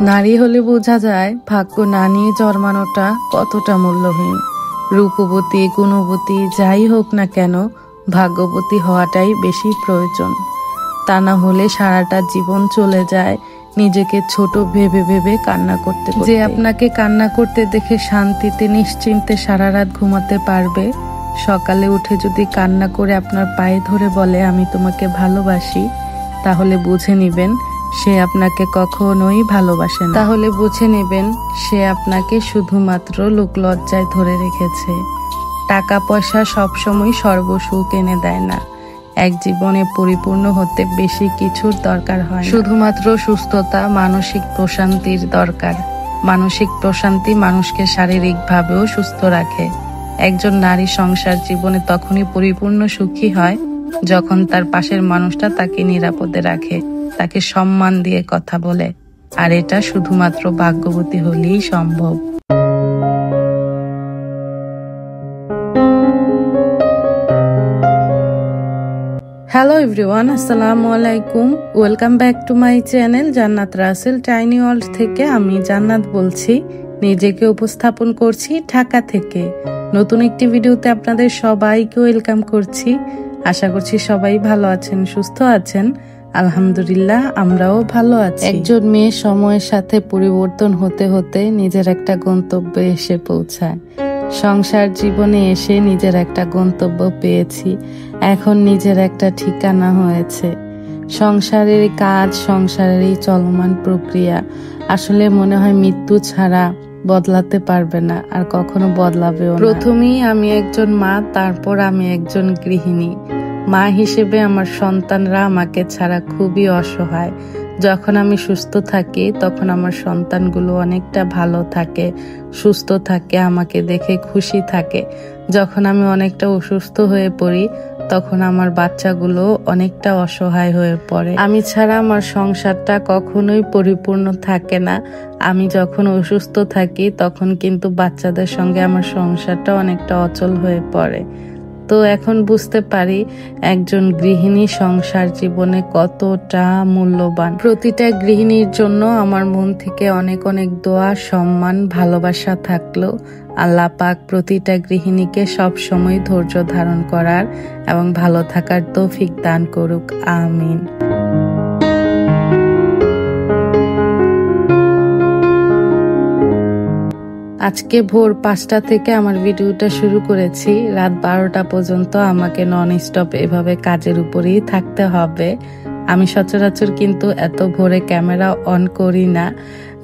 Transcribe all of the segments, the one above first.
নারী হলে বোঝা যায় ভাগ্য না নিয়ে জন্মানোটা কতটা মূল্যহীন। রূপবতী গুণবতী যাই হোক না কেন, ভাগ্যবতী হওয়াটাই বেশি প্রয়োজন। তা না হলে সারাটা জীবন চলে যায় নিজেকে ছোট ভেবে ভেবে কান্না করতে। যে আপনাকে কান্না করতে দেখে শান্তিতে নিশ্চিন্তে সারা রাত ঘুমাতে পারবে, সকালে উঠে যদি কান্না করে আপনার পায়ে ধরে বলে আমি তোমাকে ভালোবাসি, তাহলে বুঝে নিবেন সে আপনাকে কখনোই ভালোবাসে না। তাহলে বুঝে নেবেন সে আপনাকে শুধুমাত্র লোকলজ্জায় ধরে রেখেছে। টাকা পয়সা সবসময় সর্বসুখ এনে দেয় না। এক জীবনে পরিপূর্ণ হতে বেশি কিছুর দরকার হয়। শুধুমাত্র সুস্থতা, মানসিক প্রশান্তির দরকার। মানসিক প্রশান্তি মানুষকে শারীরিকভাবেও সুস্থ রাখে। একজন নারী সংসার জীবনে তখনই পরিপূর্ণ সুখী হয় যখন তার পাশের মানুষটা তাকে নিরাপদে রাখে, তাকে সম্মান দিয়ে কথা বলে। আর এটা শুধুমাত্র ভাগ্যবতী হলেই সম্ভব। হ্যালো এভরিওয়ান, আসসালামু আলাইকুম। Welcome back to my channel জান্নাত রাসেল টাইনি ওয়ার্ল্ড থেকে। আমি জান্নাত বলছি, নিজেকে উপস্থাপন করছি ঢাকা থেকে। নতুন একটি ভিডিওতে আপনাদের সবাইকে ওয়েলকাম করছি। আশা করছি সবাই ভালো আছেন, সুস্থ আছেন। আলহামদুলিল্লাহ, আমরাও ভালো আছি। একজন মেয়ে সময়ের সাথে পরিবর্তন হতে হতে নিজের একটা গন্তব্যে এসে পৌঁছায়। সংসার জীবনে এসে নিজের একটা গন্তব্য পেয়েছি, এখন নিজের একটা ঠিকানা হয়েছে। সংসারের কাজ, সংসারের এই চলমান প্রক্রিয়া আসলে মনে হয় মৃত্যু ছাড়া বদলাতে পারবে না, আর কখনো বদলাবেও না। প্রথমেই আমি একজন মা, তারপর আমি একজন গৃহিণী। মা হিসেবে আমার সন্তানরা আমাকে ছাড়া খুবই অসহায়। যখন আমি সুস্থ থাকি তখন আমার সন্তানগুলো অনেকটা ভালো থাকে, সুস্থ থাকে, আমাকে দেখে খুশি থাকে। যখন আমি অনেকটা অসুস্থ হয়ে পড়ি তখন আমার বাচ্চাগুলো অনেকটা অসহায় হয়ে পড়ে। আমি ছাড়া আমার সংসারটা কখনোই পরিপূর্ণ থাকে না। আমি যখন অসুস্থ থাকি তখন কিন্তু বাচ্চাদের সঙ্গে আমার সংসারটা অনেকটা অচল হয়ে পড়ে। তো এখন বুঝতে পারি একজন গৃহিণী সংসার জীবনে কতটা মূল্যবান। প্রতিটা গৃহিণীর জন্য আমার মন থেকে অনেক অনেক দোয়া, সম্মান, ভালোবাসা থাকলো। আল্লাহ পাক প্রতিটা গৃহিণীকে সব সময় ধৈর্য ধারণ করার এবং ভালো থাকার তৌফিক দান করুক, আমিন। আজকে ভোর 5টা থেকে আমার ভিডিওটা শুরু করেছি। রাত 12টা পর্যন্ত আমাকে নন স্টপ এভাবে কাজের উপরেই থাকতে হবে। আমি সচরাচর কিন্তু এত ভোরে ক্যামেরা অন করি না।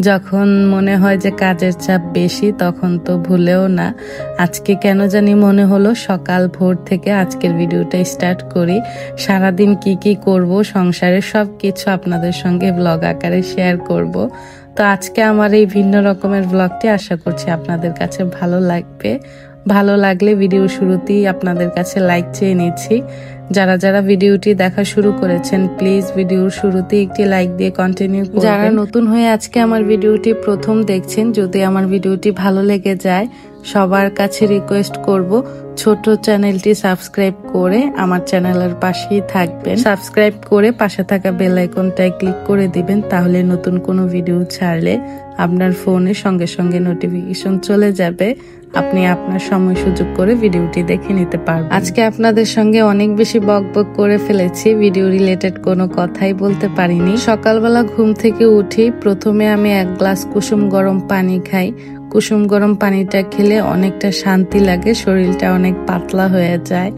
যখন মনে হয় যে কাজের চাপ বেশি তখন তো ভুলেও না। আজকে কেন জানি মনে হলো সকাল ভোর থেকে আজকের ভিডিওটা স্টার্ট করি। সারাদিন কি কি করব, সংসারের সব কিছু আপনাদের সঙ্গে ব্লগ আকারে শেয়ার করব। তো আজকে আমার এই ভিন্ন রকমের ব্লগটি আশা করছি আপনাদের কাছে ভালো লাগবে। ভালো লাগলে ভিডিও শুরুতেই আপনাদের কাছে লাইক চেয়ে নিচ্ছি। যারা যারা ভিডিওটি দেখা শুরু করেছেন প্লিজ ভিডিওর শুরুতেই একটি লাইক দিয়ে কন্টিনিউ করবেন। যারা নতুন হয়ে আজকে আমার ভিডিওটি প্রথম দেখছেন, যদি আমার ভিডিওটি ভালো লেগে যায় সবার কাছে রিকোয়েস্ট করব ছোট চ্যানেলটি সাবস্ক্রাইব করে আমার চ্যানেলের পাশেই থাকবেন। সাবস্ক্রাইব করে পাশে থাকা বেল আইকনটায় ক্লিক করে দিবেন, তাহলে নতুন কোনো ভিডিও ছাড়লে আপনার ফোনে সঙ্গে সঙ্গে নোটিফিকেশন চলে যাবে। আপনি আপনার সময় সুযোগ করে ভিডিওটি দেখে নিতে পারবেন। আজকে আপনাদের সঙ্গে অনেক বেশি বকবক করে ফেলেছি, ভিডিও রিলেটেড কোনো কথাই বলতে পারিনি। সকালবেলা ঘুম থেকে উঠি প্রথমে আমি 1 গ্লাস কুসুম গরম পানি খাই। কুসুম গরম পানিটা খেলে অনেকটা শান্তি লাগে, শরীরটা অনেক পাতলা হয়ে যায়।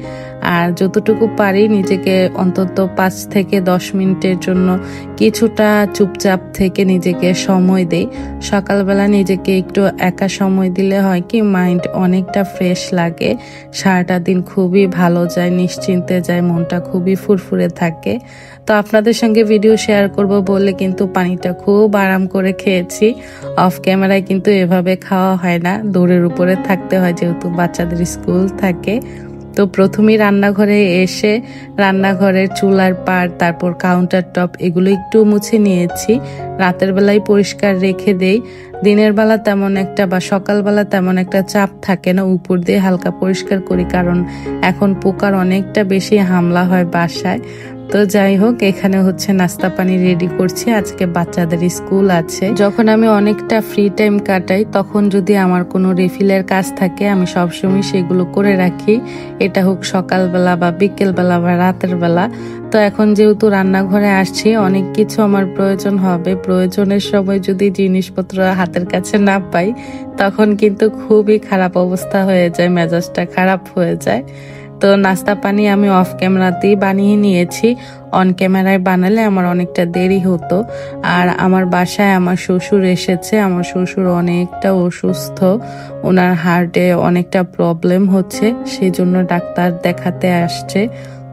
আর যতটুকু পারি নিজেকে অন্তত 5 থেকে 10 মিনিটের জন্য কিছুটা চুপচাপ থেকে নিজেকে সময় দেই। সকালবেলা নিজেকে একটু একা সময় দিলে হয় কি মাইন্ড অনেকটা ফ্রেশ লাগে, সারাটা দিন খুবই ভালো যায়, নিশ্চিন্তে যায়, মনটা খুবই ফুরফুরে থাকে। তো আপনাদের সঙ্গে ভিডিও শেয়ার করব বলে কিন্তু পানিটা খুব আরাম করে খেয়েছি। অফ ক্যামেরায় কিন্তু এভাবে খাওয়া হয় না, দৌড়ের উপরে থাকতে হয় যেহেতু বাচ্চাদের স্কুল থাকে। তো প্রথমেই রান্নাঘরে এসে রান্নাঘরের চুলার পাড়, তারপর কাউন্টার টপ এগুলো একটু মুছে নিয়েছি। রাতের বেলায় পরিষ্কার রেখে দেই। দিনের বেলা তেমন একটা বা সকালবেলা তেমন একটা চাপ থাকে না, উপর দিয়ে হালকা পরিষ্কার করি, কারণ এখন পোকার অনেকটা বেশি হামলা হয় বাসায়। তো যাই হোক, এখানে হচ্ছে নাস্তা পানি রেডি করছি, আজকে বাচ্চাদের স্কুল আছে। যখন আমি অনেকটা ফ্রি টাইম কাটাই তখন যদি আমার কোনো রিফিলের কাজ থাকে আমি সবসময় সেগুলো করে রাখি, এটা হোক সকালবেলা বা বিকেলবেলা বা রাতের বেলা। তো এখন যেহেতু রান্নাঘরে আসছি, অনেক কিছু আমার প্রয়োজন হবে, প্রয়োজনের সময় যদি জিনিসপত্র হাতের কাছে না পাই তখন কিন্তু খুবই খারাপ অবস্থা হয়ে যায়, মেজাজটা খারাপ হয়ে যায়। তো নাস্তা পানি আমি অফ ক্যামেরাতেই বানিয়ে নিয়েছি, অন ক্যামেরায় বানালে আমার অনেকটা দেরি হতো। আর আমার বাসায় আমার শ্বশুর এসেছে, আমার শ্বশুর অনেকটা অসুস্থ, ওনার হার্টে অনেকটা প্রবলেম হচ্ছে, সেই জন্য ডাক্তার দেখাতে আসছে।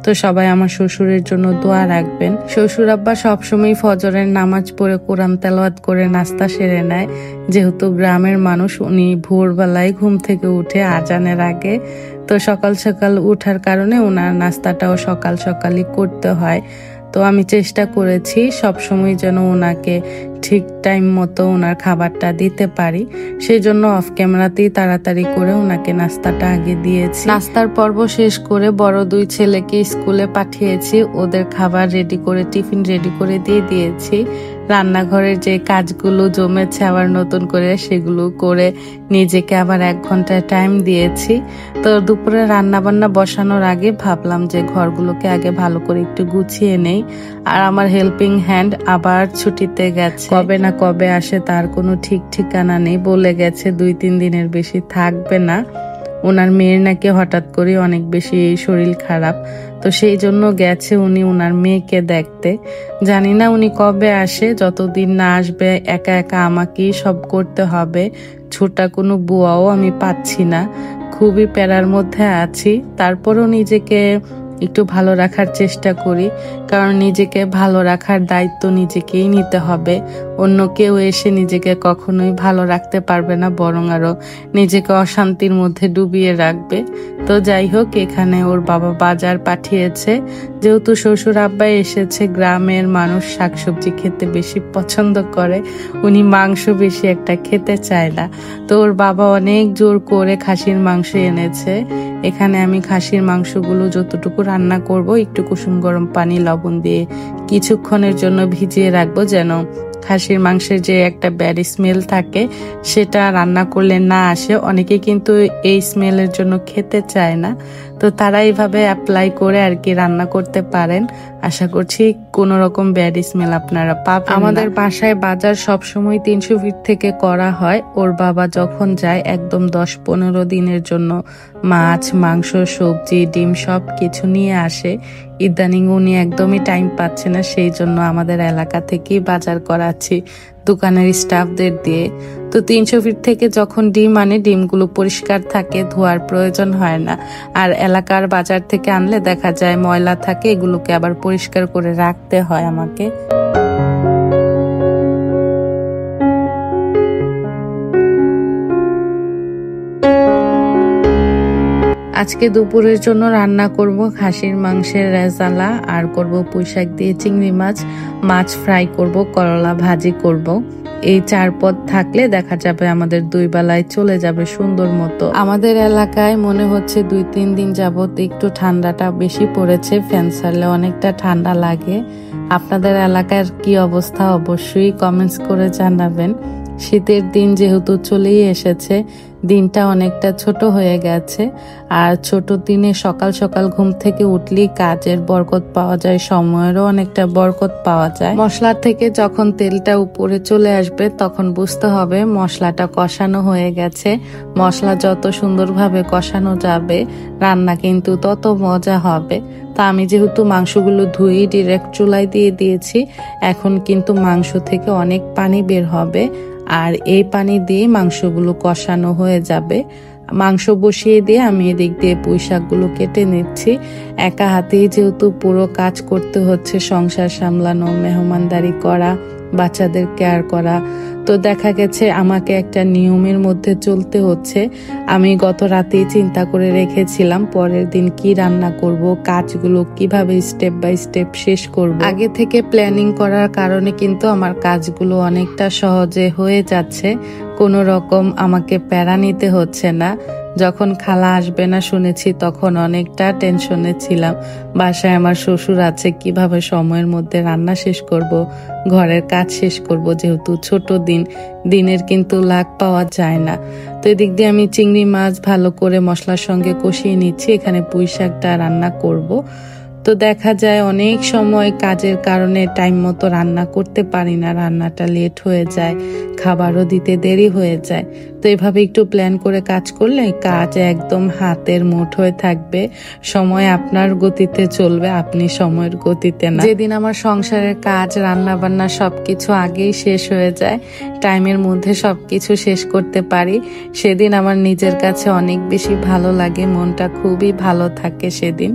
তো সবাই আমার শ্বশুরের জন্য দোয়া রাখবেন। শ্বশুর আব্বা সবসময় ফজরের নামাজ পড়ে কোরআন তেলাওয়াত করে নাস্তা সেরে নেয়, যেহেতু গ্রামের মানুষ, উনি ভোরবেলায় ঘুম থেকে উঠে আজানের আগে, তো সকাল সকাল উঠার কারণে ওনার নাস্তাটাও সকাল সকালই করতে হয়। তো আমি চেষ্টা করেছি সবসময় যেন ওনাকে ঠিক টাইম মতো ওনার খাবারটা দিতে পারি, সেই জন্য অফ ক্যামেরাতেই তাড়াতাড়ি করে ওনাকে নাস্তাটা আগে দিয়েছি। নাস্তার পর্ব শেষ করে বড় দুই ছেলেকে স্কুলে পাঠিয়েছি, ওদের খাবার রেডি করে টিফিন রেডি করে দিয়ে দিয়েছি। রান্নাঘরের যে কাজগুলো জমেছে আবার নতুন করে সেগুলো করে নিজেকে আবার 1 ঘন্টা টাইম দিয়েছি। তো দুপুরে রান্না বান্না বসানোর আগে ভাবলাম যে ঘরগুলোকে আগে ভালো করে একটু গুছিয়ে নেই। আর আমার হেল্পিং হ্যান্ড আবার ছুটিতে গেছে, কবে না কবে আসে তার কোনো ঠিক ঠিকানা নেই, বলে গেছে 2-3 দিনের বেশি থাকবে না। ওনার মেয়ের নাকি হঠাৎ করে অনেক বেশি শরীর খারাপ, তো সেই জন্য গেছে উনি ওনার মেয়েকে দেখতে। জানি না উনি কবে আসে, যতদিন না আসবে একা একা আমাকেই সব করতে হবে, ছোটা কোনো বুয়াও আমি পাচ্ছি না, খুবই প্যারার মধ্যে আছি। তারপরও নিজেকে একটু ভালো রাখার চেষ্টা করি, কারণ নিজেকে ভালো রাখার দায়িত্ব নিজেকেই নিতে হবে, অন্য কেউ এসে নিজেকে কখনোই ভালো রাখতে পারবে না, বরং আরো নিজেকে অশান্তির মধ্যে ডুবিয়ে রাখবে। তো যাই হোক, এখানে ওর বাবা বাজার পাঠিয়েছে, যেহেতু শ্বশুর আব্বা এসেছে, গ্রামের মানুষ শাকসবজি খেতে বেশি পছন্দ করে, উনি মাংস বেশি একটা খেতে চায় না। তো ওর বাবা অনেক জোর করে খাসির মাংস এনেছে। এখানে আমি খাসির মাংসগুলো যতটুকু রান্না করব একটু কুসুম গরম পানি লবণ দিয়ে কিছুক্ষণের জন্য ভিজিয়ে রাখবো, যেন খাসির মাংসের যে একটা ব্যাড স্মেল থাকে সেটা রান্না করলে না আসে। অনেকে কিন্তু এই স্মেলের জন্য খেতে চায় না, তো তারা এইভাবে অ্যাপ্লাই করে আর কি রান্না করতে পারেন। আশা করছি কোনো রকম ব্যাড স্মেল আপনারা পাবেন। আমাদের বাসায় বাজার সবসময় 300 ফিট থেকে করা হয়, ওর বাবা যখন যায় একদম 10-15 দিনের জন্য মাছ মাংস সবজি ডিম সব কিছু নিয়ে আসে। ইদানিং উনি একদমই টাইম পাচ্ছে না, সেই জন্য আমাদের এলাকা থেকেই বাজার করাচ্ছি দোকানের স্টাফদের দিয়ে। তো 300 ফিট থেকে যখন ডিম আনে, ডিমগুলো পরিষ্কার থাকে, ধোয়ার প্রয়োজন হয় না। আর এলাকার বাজার থেকে আনলে দেখা যায় ময়লা থাকে, এগুলোকে আবার পরিষ্কার করে রাখতে হয় আমাকে। আজকে দুপুরের জন্য রান্না করব খাসির মাংসের রেজালা, আর করব পুঁইশাক দিয়ে চিংড়ি মাছ, মাছ ফ্রাই করব, করলা ভাজি করব। এই 4 পদ থাকলে দেখা যাবে আমাদের 2 বেলায় চলে যাবে সুন্দর মতো। আমাদের এলাকায় মনে হচ্ছে 2-3 দিন যাবত একটু ঠান্ডাটা বেশি পড়েছে, ফ্যান ছাড়লে অনেকটা ঠান্ডা লাগে। আপনাদের এলাকার কি অবস্থা অবশ্যই কমেন্টস করে জানাবেন। শীতের দিন যেহেতু চলেই এসেছে, দিনটা অনেকটা ছোট হয়ে গেছে, আর ছোট দিনে সকাল সকাল ঘুম থেকে উঠলেই কাজের বরকত পাওয়া যায়, সময়েরও অনেকটা বরকত পাওয়া যায়। মশলা থেকে যখন তেলটা উপরে চলে আসবে তখন বুঝতে হবে মশলাটা কষানো হয়ে গেছে। মশলা যত সুন্দরভাবে কষানো যাবে রান্না কিন্তু তত মজা হবে। তা আমি যেহেতু মাংসগুলো ধুয়ে ডিরেক্ট চুলায় দিয়ে দিয়েছি, এখন কিন্তু মাংস থেকে অনেক পানি বের হবে, আর এই পানি দিয়ে মাংসগুলো কষানো হয়ে যাবে। মাংস বসিয়ে দিয়ে আমি এদিক দিয়ে পুঁইশাকগুলো কেটে নিচ্ছি। একা হাতেই যেহেতু পুরো কাজ করতে হচ্ছে, সংসার সামলানো, মেহমানদারি করা, বাচ্চাদের কেয়ার করা, তো দেখা গেছে আমাকে একটা নিয়মের মধ্যে চলতে হচ্ছে। আমি গত রাতেই চিন্তা করে রেখেছিলাম পরের দিন কি রান্না করব, কাজগুলো কিভাবে স্টেপ বাই স্টেপ শেষ করব। আগে থেকে প্ল্যানিং করার কারণে কিন্তু আমার কাজগুলো অনেকটা সহজে হয়ে যাচ্ছে, কোনো রকম আমাকে প্যারা নিতে হচ্ছে না। যখন খালা আসবে না শুনেছি তখন অনেকটা টেনশনে ছিলাম। বাসায় আমার শ্বশুর আছে, কিভাবে সময়ের মধ্যে রান্না শেষ করব, ঘরের কাজ শেষ করব, যেহেতু ছোট দিনের কিন্তু লাগ পাওয়া যায় না। তো এদিক দিয়ে আমি চিংড়ি মাছ ভালো করে মশলার সঙ্গে কষিয়ে নিচ্ছি, এখানে পুঁই শাকটা রান্না করব। তো দেখা যায় অনেক সময় কাজের কারণে টাইম মতো রান্না করতে পারি না, রান্নাটা লেট হয়ে যায়, খাবারও দিতে দেরি হয়ে যায়। তো এভাবে একটু প্ল্যান করে কাজ করলে কাজ একদম হাতের মুঠোয় থাকবে, সময় আপনার গতিতে চলবে, আপনি সময়ের গতিতে না। যেদিন আমার সংসারের কাজ রান্না বান্না সবকিছু আগেই শেষ হয়ে যায়, টাইমের মধ্যে সবকিছু শেষ করতে পারি, সেদিন আমার নিজের কাছে অনেক বেশি ভালো লাগে, মনটা খুবই ভালো থাকে সেদিন।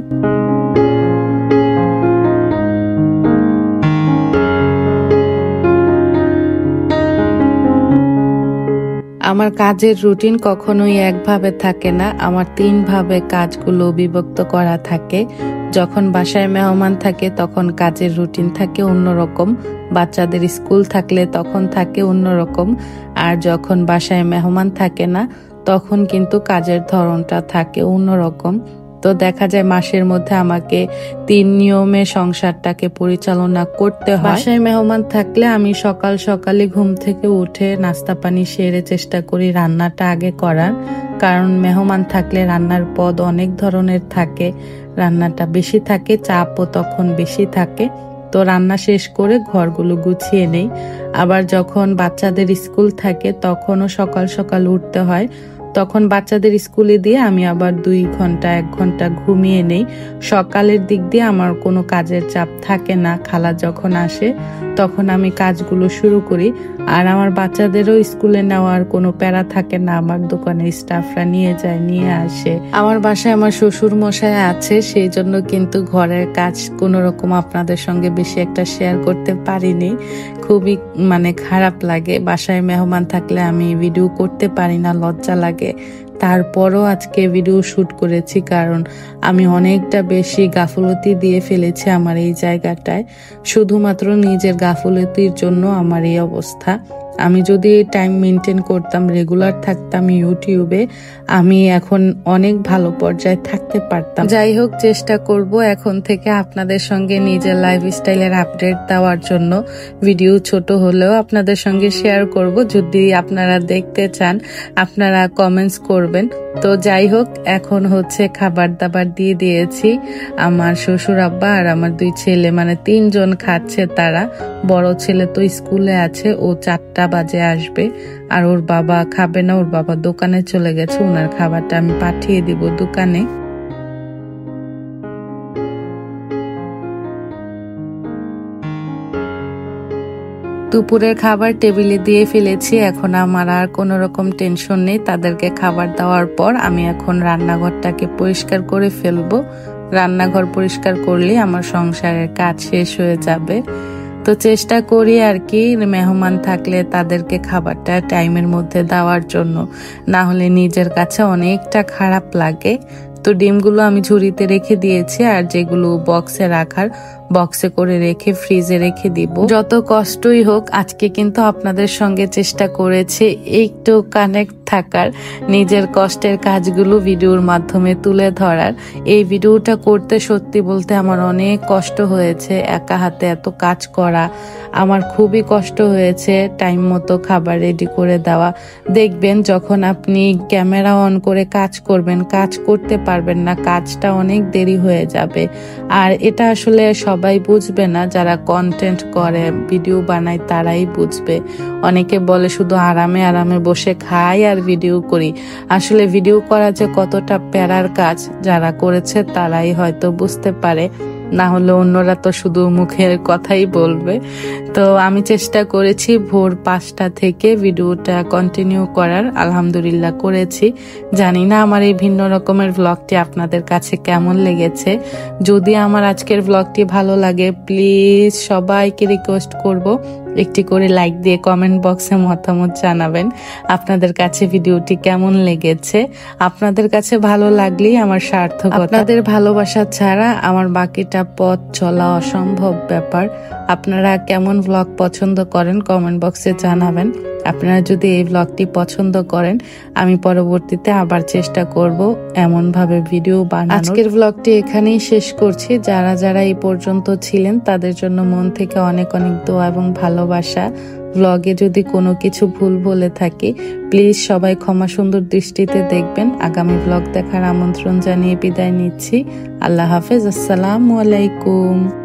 আমার কাজের রুটিন কখনোই একভাবে থাকে না, আমার 3 ভাবে কাজগুলো বিভক্ত করা থাকে। যখন বাসায় মেহমান থাকে তখন কাজের রুটিন থাকে অন্যরকম, বাচ্চাদের স্কুল থাকলে তখন থাকে অন্যরকম, আর যখন বাসায় মেহমান থাকে না তখন কিন্তু কাজের ধরনটা থাকে অন্যরকম। তো দেখা যায় মাসের মধ্যে আমাকে 3 নিয়মে সংসারটাকে পরিচালনা করতে হয়। বাসায় মেহমান থাকলে আমি সকালে ঘুম থেকে উঠে নাস্তা পানি সেরে চেষ্টা করি রান্নাটা আগে করার, কারণ মেহমান থাকলে রান্নার পদ অনেক ধরনের থাকে, রান্নাটা বেশি থাকে, চাপও তখন বেশি থাকে। তো রান্না শেষ করে ঘরগুলো গুছিয়ে নেই। আবার যখন বাচ্চাদের স্কুল থাকে তখনও সকাল উঠতে হয়, তখন বাচ্চাদের স্কুলে দিয়ে আমি আবার 2 ঘন্টা 1 ঘন্টা ঘুমিয়ে নেই। সকালের দিক দিয়ে আমার কোনো কাজের চাপ থাকে না, খালা যখন আসে তখন আমি কাজগুলো শুরু করি। আর আমার বাচ্চাদেরও স্কুলে নেওয়ার কোনো প্যারা থাকে না, আমার দোকানের স্টাফরা নিয়ে যায় নিয়ে আসে। আমার বাসায় আমার শ্বশুর মশাই আছে, সেই জন্য কিন্তু ঘরের কাজ কোনো রকম আপনাদের সঙ্গে বেশি একটা শেয়ার করতে পারিনি, খুবই খারাপ লাগে। বাসায় মেহমান থাকলে আমি ভিডিও করতে পারি না, লজ্জা লাগে। তারপরও আজকে ভিডিও শুট করেছি, কারণ আমি অনেকটা বেশি গাফলতি দিয়ে ফেলেছি আমার এই জায়গাটায়। শুধুমাত্র নিজের গাফলতির জন্য আমার এই অবস্থা। আমি যদি টাইম মেনটেন করতাম, রেগুলার থাকতাম ইউটিউবে, আমি এখন অনেক ভালো পর্যায়ে থাকতে পারতাম। যাই হোক, চেষ্টা করব এখন থেকে আপনাদের সঙ্গে নিজের লাইফস্টাইলের আপডেট দেওয়ার জন্য। ভিডিও ছোট হলেও আপনাদের সঙ্গে শেয়ার করব, যদি আপনারা দেখতে চান আপনারা কমেন্টস করবেন। তো যাই হোক, এখন হচ্ছে খাবার দাবার দিয়ে দিয়েছি। আমার শ্বশুর আব্বা আর আমার 2 ছেলে 3 জন খাচ্ছে। তারা, বড় ছেলে তো স্কুলে আছে, ও 4টা বাজে আসবে, আর ওর বাবা খাবে না, ওর বাবা দোকানে চলে গেছে, ওনার খাবারটা আমি পাঠিয়ে দিব দোকানে। দুপুরের খাবার টেবিলে দিয়ে ফেলেছি, এখন আমার আর কোনো রকম টেনশন নেই। তাদেরকে খাবার দেওয়ার পর আমি এখন রান্নাঘরটাকে পরিষ্কার করে ফেলবো। রান্নাঘর পরিষ্কার করলে আমার সংসারের কাজ শেষ হয়ে যাবে। তো চেষ্টা করি আর কি, মেহমান থাকলে তাদেরকে খাবারটা টাইমের মধ্যে দেওয়ার জন্য, না হলে নিজের কাছে অনেকটা খারাপ লাগে। তো ডিমগুলো আমি ঝুড়িতে রেখে দিয়েছি, আর যেগুলো বক্সে রাখার বক্সে করে রেখে ফ্রিজে রেখে দিব। যত কষ্টই হোক, আজকে কিন্তু আপনাদের সঙ্গে চেষ্টা করেছি একটু কানেক্ট থাকার, নিজের কষ্টের কাজগুলো ভিডিওর মাধ্যমে তুলে ধরার। এই ভিডিওটা করতে সত্যি বলতে আমার অনেক কষ্ট হয়েছে, একা হাতে এত কাজ করা আমার খুবই কষ্ট হয়েছে। টাইম মতো খাবার রেডি করে দেওয়া, দেখবেন যখন আপনি ক্যামেরা অন করে কাজ করবেন, কাজ করতে পারবেন না, কাজটা অনেক দেরি হয়ে যাবে। আর এটা আসলে সবাই বুঝবে না, যারা কন্টেন্ট করে ভিডিও বানায় তারাই বুঝবে। অনেকে বলে শুধু আরামে আরামে বসে খাই আর ভিডিও করি, আসলে ভিডিও করা যে কতটা প্যারার কাজ যারা করেছে তারাই হয়তো বুঝতে পারে, না হলে অন্যরা তো শুধু মুখের কথাই বলবে। তো আমি চেষ্টা করেছি ভোর 5টা থেকে ভিডিওটা কন্টিনিউ করার, আলহামদুলিল্লাহ করেছি। জানি না আমার এই ভিন্ন রকমের ব্লগটি আপনাদের কাছে কেমন লেগেছে। যদি আমার আজকের ব্লগটি ভালো লাগে, প্লিজ সবাইকে রিকোয়েস্ট করব একটি করে লাইক দিয়ে কমেন্ট বক্সে মতামত জানাবেন আপনাদের কাছে ভিডিওটি কেমন লেগেছে। আপনাদের কাছে ভালো লাগলেই আমার সার্থকতা। আপনাদের ভালোবাসা ছাড়া আমার বাকিটা পথ চলা অসম্ভব ব্যাপার। আপনারা কেমন ব্লগ পছন্দ করেন কমেন্ট বক্সে জানাবেন। আপনারা যদি এই ব্লগটি পছন্দ করেন আমি পরবর্তীতে আবার চেষ্টা করব এমন ভাবে ভিডিও বানানোর। আজকের ব্লগটি এখানেই শেষ করছি। যারা যারা এই পর্যন্ত ছিলেন তাদের জন্য মন থেকে অনেক অনেক দোয়া এবং ভালোবাসা। ব্লগে যদি কোনো কিছু ভুল বলে থাকি প্লিজ সবাই ক্ষমা সুন্দর দৃষ্টিতে দেখবেন। আগামী ব্লগ দেখার আমন্ত্রণ জানিয়ে বিদায় নিচ্ছি। আল্লাহ হাফেজ। আসসালামু আলাইকুম।